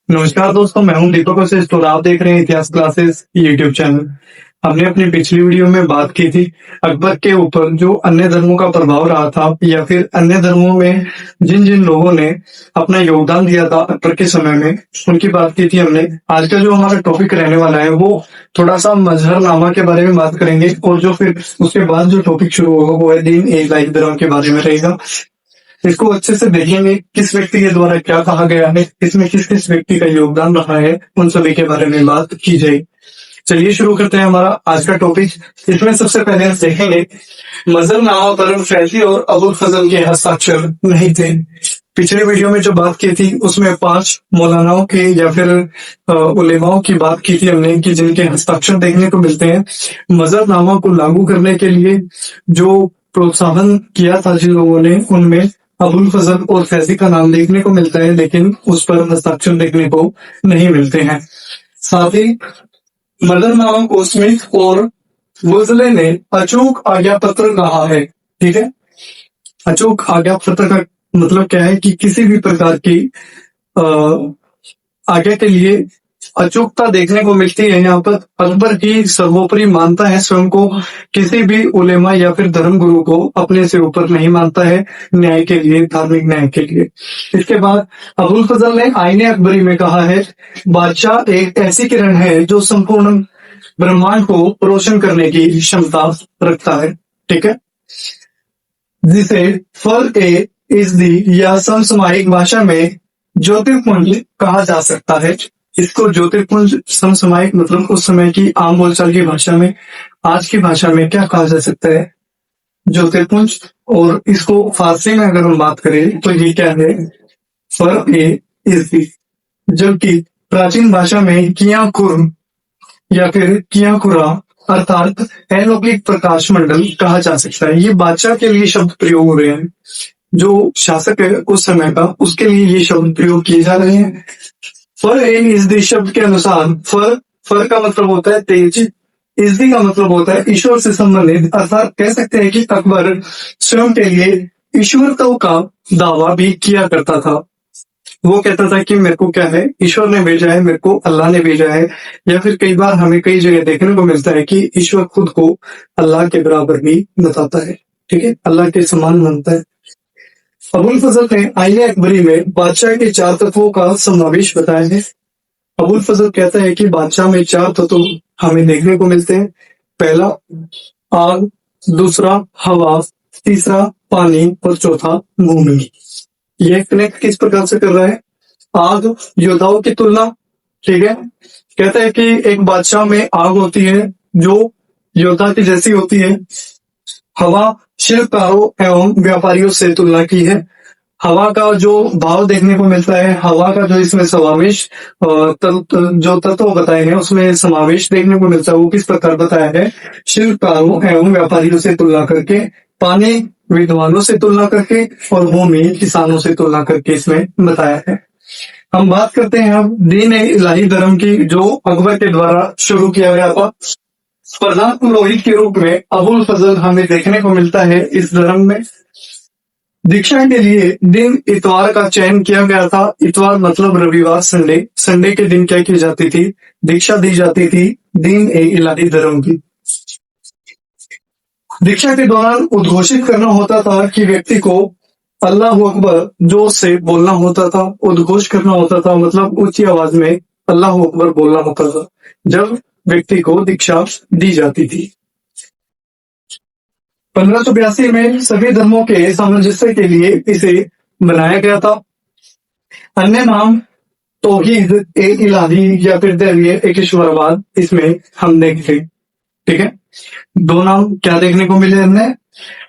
नमस्कार दोस्तों, मैं हूं दीपक वशिष्ठ और आप देख रहे हैं इतिहास क्लासेस यूट्यूब चैनल। हमने अपनी पिछली वीडियो में बात की थी अकबर के ऊपर जो अन्य धर्मों का प्रभाव रहा था या फिर अन्य धर्मों में जिन जिन लोगों ने अपना योगदान दिया था अकबर के समय में, उनकी बात की थी हमने। आज का जो हमारा टॉपिक रहने वाला है वो थोड़ा सा मजहरनामा के बारे में बात करेंगे और जो फिर उसके बाद जो टॉपिक शुरू होगा वो है दीन ए इलाही धर्म के बारे में रहेगा। इसको अच्छे से देखेंगे, किस व्यक्ति के द्वारा क्या कहा गया है, इसमें किस किस व्यक्ति का योगदान रहा है, उन सभी के बारे में बात की जाएगी। चलिए शुरू करते हैं हमारा आज का टॉपिक। इसमें सबसे पहले हम देखेंगे मजहरनामा पर फैजी और अबुल फजल के हस्ताक्षर नहीं थे। पिछले वीडियो में जो बात की थी उसमें 5 मौलानाओं के या फिर उलेमाओं की बात की थी हमने कि जिनके हस्ताक्षर देखने को मिलते हैं। मजहरनामा को लागू करने के लिए जो प्रोत्साहन किया था जिन लोगों ने, उनमें अबुल फजल और फैजी का नाम देखने को मिलता है, लेकिन उस पर हस्ताक्षर देखने को नहीं मिलते हैं। साथ ही मजहरनामा को स्मिथ और वुज़ले ने अचूक आज्ञा पत्र कहा है। ठीक है, अचूक आज्ञा पत्र का मतलब क्या है कि किसी भी प्रकार की आज्ञा के लिए अचूकता देखने को मिलती है। यहाँ पर अकबर की सर्वोपरि मानता है स्वयं को, किसी भी उलेमा या फिर धर्म गुरु को अपने से ऊपर नहीं मानता है न्याय के लिए, धार्मिक न्याय के लिए। इसके बाद अबुल फजल ने आईने अकबरी में कहा है, बादशाह एक ऐसी किरण है जो संपूर्ण ब्रह्मांड को रोशन करने की क्षमता रखता है। ठीक है, जिसे फल ए इस दी या समसामयिक भाषा में ज्योतिर्पुंज कहा जा सकता है। इसको ज्योतिर्पुंज समसामयिक मतलब उस समय की आम बोलचाल की भाषा में, आज की भाषा में क्या कहा जा सकता है, ज्योतिर्पुंज। और इसको फारसी में अगर हम बात करें तो ये क्या है, फर ए इस दी, जबकि प्राचीन भाषा में कियाकुर या फिर कियाकुरा अर्थात अलौकिक प्रकाश मंडल कहा जा सकता है। ये बादशाह के लिए शब्द प्रयोग हो रहे हैं, जो शासक है उस समय का, उसके लिए ये शब्द प्रयोग किए जा रहे हैं। फर ए इज़्दी शब्द के अनुसार फर का मतलब होता है तेज, इज़्दी का मतलब होता है ईश्वर से संबंधित, अर्थात कह सकते हैं कि अकबर स्वयं के लिए ईश्वरत्व का दावा भी किया करता था। वो कहता था कि मेरे को क्या है, ईश्वर ने भेजा है, मेरे को अल्लाह ने भेजा है। या फिर कई बार हमें कई जगह देखने को मिलता है कि ईश्वर खुद को अल्लाह के बराबर भी बताता है। ठीक है, अल्लाह के समान मानता है। अबुल फजल ने आईने अकबरी में बादशाह के 4 तत्वों का समावेश बताया है। अबुल फजल कहता है कि बादशाह में 4 तत्व हमें देखने को मिलते हैं। पहला आग, दूसरा हवा, तीसरा पानी और चौथा भूमि। यह कनेक्ट किस प्रकार से कर रहा है, आग योद्धाओं की तुलना। ठीक है, कहता है कि एक बादशाह में आग होती है जो योद्धा की जैसी होती है। हवा शिल्पकारों एवं व्यापारियों से तुलना की है। हवा का जो भाव देखने को मिलता है, हवा का जो इसमें समावेश जो तत्व बताए हैं उसमें समावेश देखने को मिलता है, वो किस प्रकार बताया है, शिल्पकारों एवं व्यापारियों से तुलना करके, पानी विद्वानों से तुलना करके और भूमि किसानों से तुलना करके इसमें बताया है। हम बात करते हैं अब दीन ए इलाही धर्म की, जो अकबर के द्वारा शुरू किया गया था। प्रधान पुरोहित के रूप में अबुल फजल हमें देखने को मिलता है इस धर्म में। दीक्षा के लिए दिन इतवार का चयन किया गया था। इतवार मतलब रविवार, संडे। संडे के दिन क्या की जाती थी, दीक्षा दी जाती थी दीन ए इलाही धर्म की। दीक्षा के दौरान उद्घोषित करना होता था कि व्यक्ति को अल्लाह अकबर जो से बोलना होता था, उद्घोष करना होता था, मतलब ऊंची आवाज में अल्लाह अकबर बोलना होता था जब व्यक्ति को दीक्षा दी जाती थी। 1582 में सभी धर्मों के सामंजस्य के लिए इसे बनाया गया था। अन्य नाम तौहीद ए इलाही या फिर दैवीय एकेश्वरवाद इसमें हम देखते। ठीक है, 2 नाम क्या देखने को मिले हमने,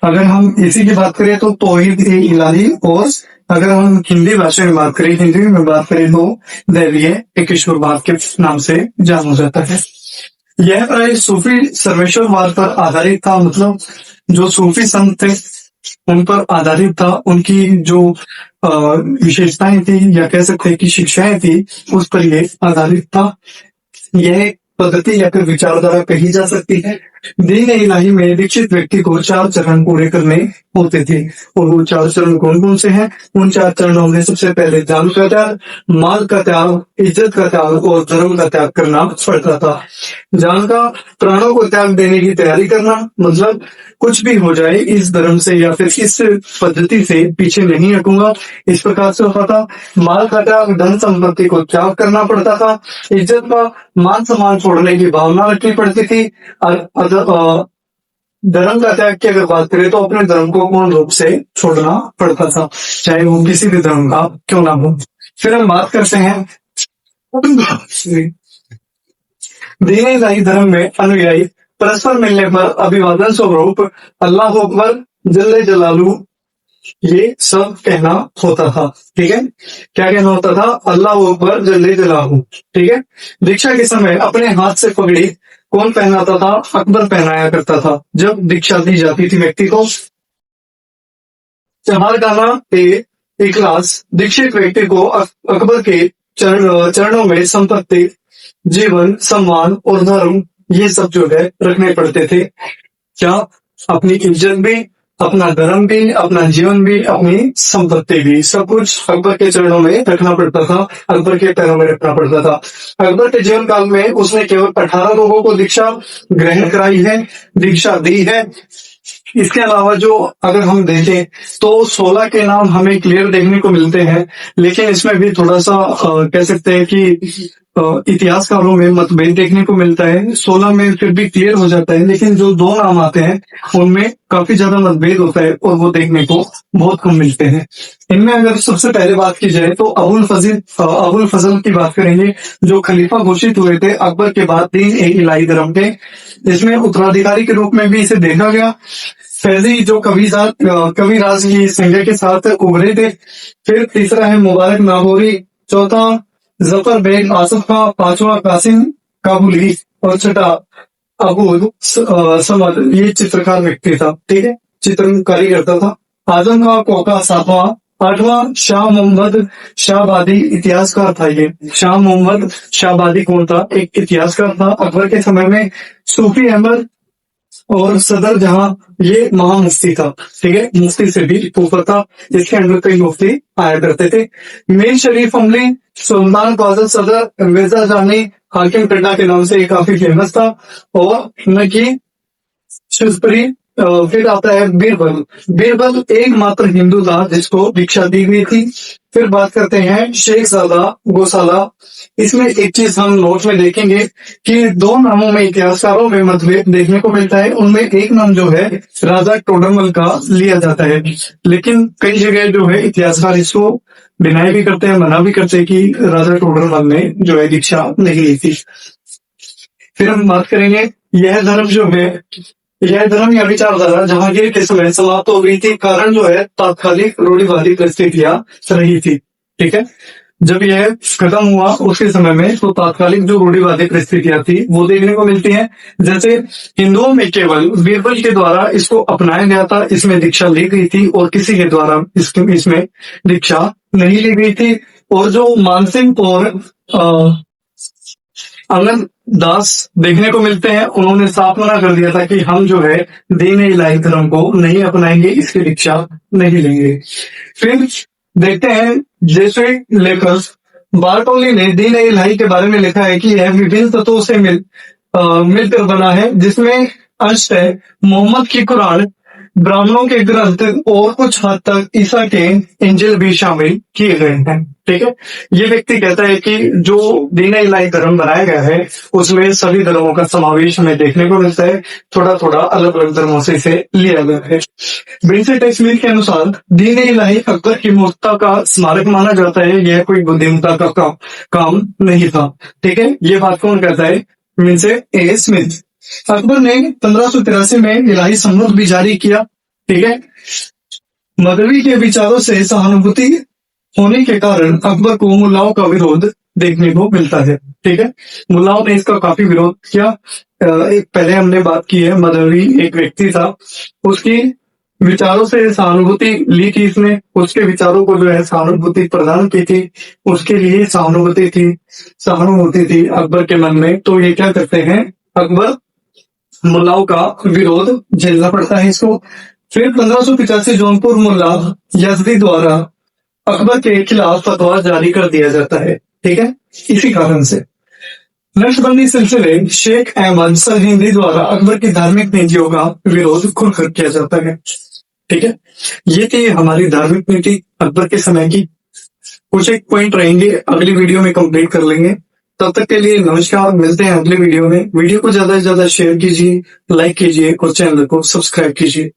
अगर हम इसी की बात करें तो तौहीद ए इलाही, और अगर हम हिंदी भाषा में बात करें, हिंदी में बात करें तो दैवीय एकेश्वरवाद के नाम से जाना जाता है। यह प्राय सूफी सर्वेश्वरवाद पर आधारित था, मतलब जो सूफी संत थे उन पर आधारित था। उनकी जो विशेषताएं थी या कह सकते हैं कि शिक्षाएं थी उस पर यह आधारित था। यह पद्धति या फिर विचारधारा कही जा सकती है। दीन इलाही में दीक्षित व्यक्ति को 4 चरण पूरे करने होते थे और वो 4 चरण कौन कौन से हैं? उन 4 चरणों में सबसे पहले जान का त्याग, माल का त्याग, इज्जत का त्याग और धर्म का त्याग करना पड़ता था। जान का प्राणों को त्याग देने की तैयारी करना, मतलब कुछ भी हो जाए इस धर्म से या फिर इस पद्धति से पीछे नहीं हटूंगा, इस प्रकार से होता था। माल का त्याग, धन संपत्ति को त्याग करना पड़ता था। इज्जत का मान सम्मान छोड़ने की भावना रखनी पड़ती थी। धर्म का त्याग की अगर बात करें तो अपने धर्म को पूर्ण रूप से छोड़ना पड़ता था, चाहे वो किसी भी धर्म का क्यों ना हो। फिर हम बात करते हैं दीन इलाही धर्म में अनुयायी परस्पर मिलने पर अभिवादन स्वरूप अल्लाह अकबर, जल्ले जलालू, ये सब कहना होता था। ठीक है, क्या कहना होता था? अल्लाह अकबर, जल्ले जलालू। ठीक है, दीक्षा के समय अपने हाथ से पगड़ी कौन पहनाता था? अकबर पहनाया करता था जब दीक्षा दी जाती थी व्यक्ति को। चहार गाना इखलास दीक्षित व्यक्ति को अकबर के चरणों में संपत्ति, जीवन, सम्मान और धर्म, ये सब जो है रखने पड़ते थे। क्या? अपनी इज्जत भी, अपना धर्म भी, अपना जीवन भी, अपनी संपत्ति भी, सब कुछ अकबर के चरणों में रखना पड़ता था, अकबर के पैरों में रखना पड़ता था। अकबर के जीवन काल में उसने केवल 18 लोगों को दीक्षा ग्रहण कराई है, दीक्षा दी है। इसके अलावा जो अगर हम देखें तो 16 के नाम हमें क्लियर देखने को मिलते हैं, लेकिन इसमें भी थोड़ा सा कह सकते हैं कि इतिहासकारों में मतभेद देखने को मिलता है। 16 में फिर भी क्लियर हो जाता है, लेकिन जो 2 नाम आते हैं उनमें काफी ज्यादा मतभेद होता है और वो देखने को बहुत कम मिलते हैं। इनमें अगर सबसे पहले बात की जाए तो अबुल फजल की बात करेंगे, जो खलीफा घोषित हुए थे अकबर के बाद दीन इलाही धर्म के। इसमें उत्तराधिकारी के रूप में भी इसे देखा गया। फैजी जो कविराज की संज्ञा के साथ उभरे थे। फिर तीसरा है मुबारक नागौरी, चौथा जफर बेग आसफ खां, पांचवा कासिम काबुली और छठा अबूद समद, ये चित्रकार व्यक्ति था। ठीक है, चित्रकारी करता था। आजम खां कोका सातवां, आठवां शाह मोहम्मद शाहबादी, इतिहासकार था ये। शाह मोहम्मद शाहबादी कौन था? एक इतिहासकार था अकबर के समय में। सूफी अहमद और सदर जहां, ये महामुफ्ती था। ठीक है, मुफ्ती से भी ऊपर था, इसके अंदर कई मुफ्ती आया करते थे। मीर शरीफ अमली, सुल्तान फाजल सदर, रेजा जानी, हाकिम टड्डा के नाम से ये काफी फेमस था। और नकी शिवपुरी। फिर आता है बीरबल। बीरबल एकमात्र हिंदू था जिसको दीक्षा दी गई थी। फिर बात करते हैं शेखजादा गोसाला। इसमें एक चीज हम नोट में देखेंगे कि 2 नामों में इतिहासकारों में मतभेद देखने को मिलता है। उनमें एक नाम जो है राजा टोडरमल का लिया जाता है, लेकिन कई जगह जो है इतिहासकार इसको डिनाई भी करते हैं, मना भी करते हैं कि राजा टोडरमल ने जो है दीक्षा नहीं ली थी। फिर हम बात करेंगे यह धर्म या विचारधारा जहांगीर के समय समाप्त हो गई थी। कारण जो है तात्कालिक रूढ़िवादी परिस्थितियां रही थी। ठीक है, जब यह खत्म हुआ उसके समय में तो तात्कालिक जो रूढ़िवादी परिस्थितियां थी वो देखने को मिलती हैं। जैसे हिंदुओं में केवल बीरबल के द्वारा इसको अपनाया गया था, इसमें दीक्षा ली गई थी, और किसी के द्वारा इसमें दीक्षा नहीं ली गई थी। और जो मानसिंह और अंगद दास देखने को मिलते हैं, उन्होंने साफ मना कर दिया था कि हम जो है दीन इलाही धर्म को नहीं अपनाएंगे, इसकी दीक्षा नहीं लेंगे। फिर देखते हैं जैसे लेखक बारटोली ने दीन इलाही के बारे में लिखा है कि यह विभिन्न तत्वों से मिलकर बना है, जिसमें अंश है मोहम्मद की कुरान, ब्राह्मणों के ग्रंथ और कुछ हद तक ईसा के इंजिल भी शामिल किए गए हैं। ठीक है, ये व्यक्ति कहता है कि जो दीन इलाही धर्म बनाया गया है उसमें सभी धर्मों का समावेश हमें देखने को मिलता है, थोड़ा थोड़ा अलग अलग धर्मों से इसे लिया गया है। विंसेंट स्मिथ के अनुसार दीन इलाही अकबर की मूर्खता का स्मारक माना जाता है, यह कोई बुद्धिमत्ता का काम नहीं था। ठीक है, ये बात कौन कहता है? Vincent Smith. अकबर ने 1583 में इलाही सम्मत भी जारी किया। ठीक है, मगरबी के विचारों से सहानुभूति होने के कारण अकबर को मुल्लाओं का विरोध देखने को मिलता है। ठीक है, मुल्लाओं ने इसका काफी विरोध किया। पहले हमने बात की है, मगरबी एक व्यक्ति था, उसकी विचारों से सहानुभूति ली थी इसने, उसके विचारों को जो है सहानुभूति प्रदान की थी, उसके लिए सहानुभूति थी अकबर के मन में। तो ये क्या करते हैं, अकबर मुल्लाओं का विरोध झेलना पड़ता है इसको। फिर 1585 जौनपुर मुल्ला यजदी द्वारा अकबर के खिलाफ फतवा जारी कर दिया जाता है। ठीक है, इसी कारण से नक्शबंदी सिलसिले शेख अहमद सरहिंदी द्वारा अकबर की धार्मिक नीतियों का विरोध खुलकर किया जाता है। ठीक है, ये थी हमारी धार्मिक नीति अकबर के समय की। कुछ एक पॉइंट रहेंगे, अगली वीडियो में कंप्लीट कर लेंगे। तब तक के लिए नमस्कार, मिलते हैं अगले वीडियो में। वीडियो को ज्यादा से ज्यादा शेयर कीजिए, लाइक कीजिए और चैनल को सब्सक्राइब कीजिए।